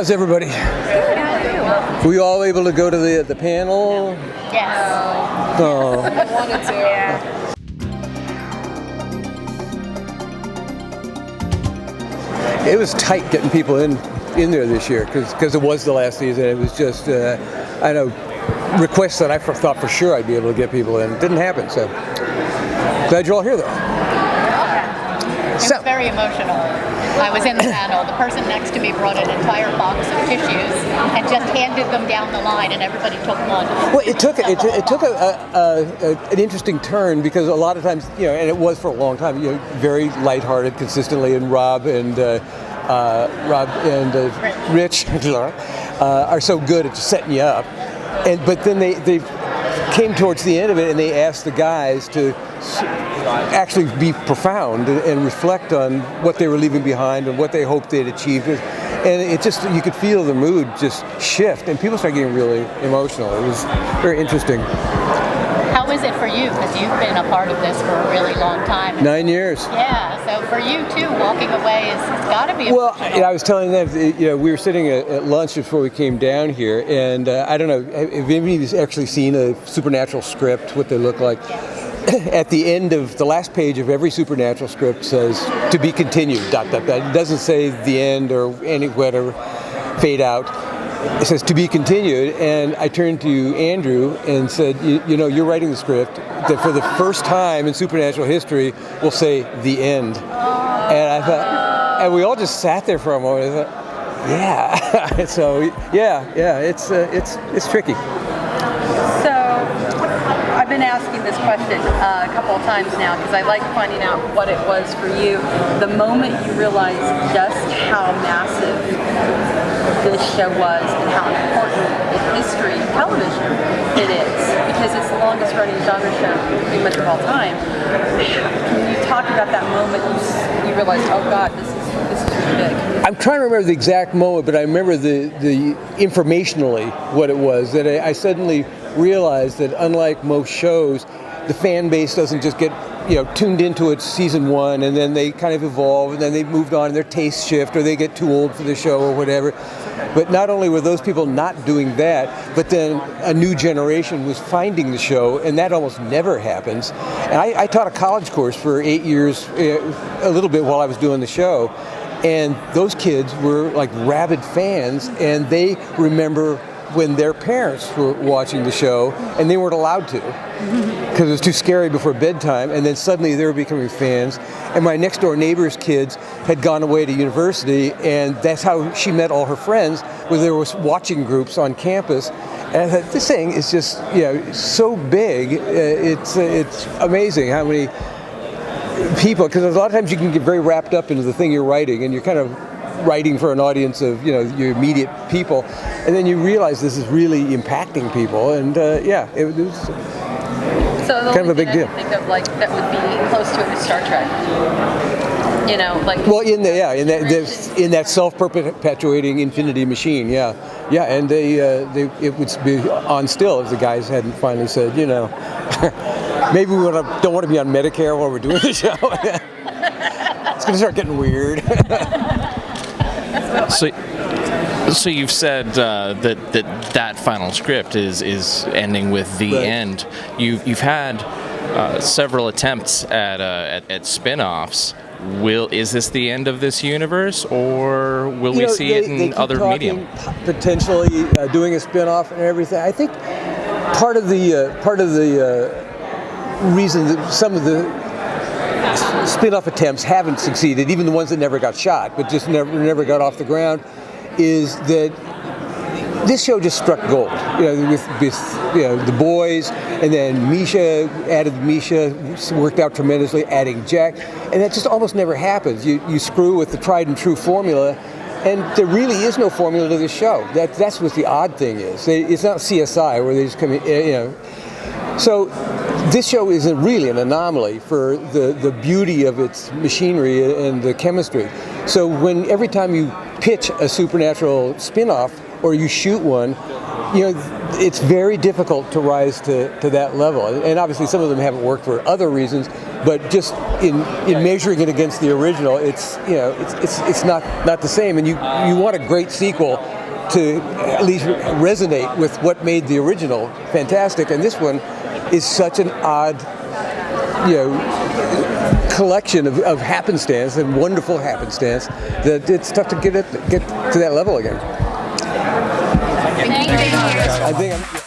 How's everybody? Were you all able to go to the panel? Yes. Oh. I wanted to. Yeah. It was tight getting people in there this year because it was the last season. It was just, I know, requests that I thought for sure I'd be able to get people in. It didn't happen, so glad you're all here, though. It was very emotional. I was in the panel. The person next to me brought an entire box of tissues and just handed them down the line, and everybody took one. Well, it took an interesting turn because a lot of times, and it was for a long time, very lighthearted, consistently, and Rob and Rich are so good at just setting you up, but then they came towards the end of it and they asked the guys to actually be profound and reflect on what they were leaving behind and what they hoped they'd achieved. And it just, you could feel the mood just shift and people started getting really emotional. It was very interesting. How is it for you? Because you've been a part of this for a really long time. 9 years. Yeah, so for you too, walking away it's got to be emotional. Well, I was telling them, we were sitting at lunch before we came down here, and I don't know, have anybody's actually seen a Supernatural script, what they look like? Yes. At the end of the last page of every Supernatural script says, to be continued, ... It doesn't say the end or any whatever, fade out. It says to be continued, and I turned to Andrew and said, you're writing the script that for the first time in Supernatural history will say the end. And I thought, and we all just sat there for a moment. I thought, yeah. So it's tricky. So I've been asking this question a couple of times now because I like finding out what it was for you. The moment you realized just how massive this show was and how important in history of television it is, because it's the longest running genre show pretty much of all time. Can you talk about that moment you realized, oh God, this is really big? I'm trying to remember the exact moment, but I remember the informationally what it was, that I suddenly realized that unlike most shows, the fan base doesn't just get tuned into it season one and then they kind of evolve and then they've moved on and their tastes shift or they get too old for the show or whatever. But not only were those people not doing that, but then a new generation was finding the show, and that almost never happens. And I taught a college course for 8 years, a little bit while I was doing the show, and those kids were like rabid fans, and they remember when their parents were watching the show and they weren't allowed to because it was too scary before bedtime, and then suddenly they were becoming fans. And my next door neighbor's kids had gone away to university, and that's how she met all her friends, where there was watching groups on campus. And I thought, this thing is just so big, it's amazing how many people, because a lot of times you can get very wrapped up into the thing you're writing and you're kind of writing for an audience of your immediate people, and then you realize this is really impacting people, and it was kind of a big deal. I think of that would be close to it is Star Trek. Well, in that self-perpetuating infinity machine, and it would be on still if the guys hadn't finally said, maybe we don't want to be on Medicare while we're doing the show. It's going to start getting weird. So you've said that final script is ending with the right. end. You've had several attempts at spin-offs. Is this the end of this universe, or will we see it in other medium? Potentially doing a spin-off and everything. I think part of the reason that some of the spin-off attempts haven't succeeded, even the ones that never got shot, but just never got off the ground, is that this show just struck gold. With the boys, and then Misha worked out tremendously, adding Jack, and that just almost never happens. You screw with the tried and true formula, and there really is no formula to this show. That's what the odd thing is. It's not CSI where they just come in, So this show isn't really an anomaly for the beauty of its machinery and the chemistry. So every time you pitch a Supernatural spin-off, or you shoot one, it's very difficult to rise to that level. And obviously some of them haven't worked for other reasons, but just in measuring it against the original, it's not the same. And you want a great sequel to at least resonate with what made the original fantastic. And this one is such an odd, collection of happenstance and wonderful happenstance that it's tough to get to that level again. Thank you. I think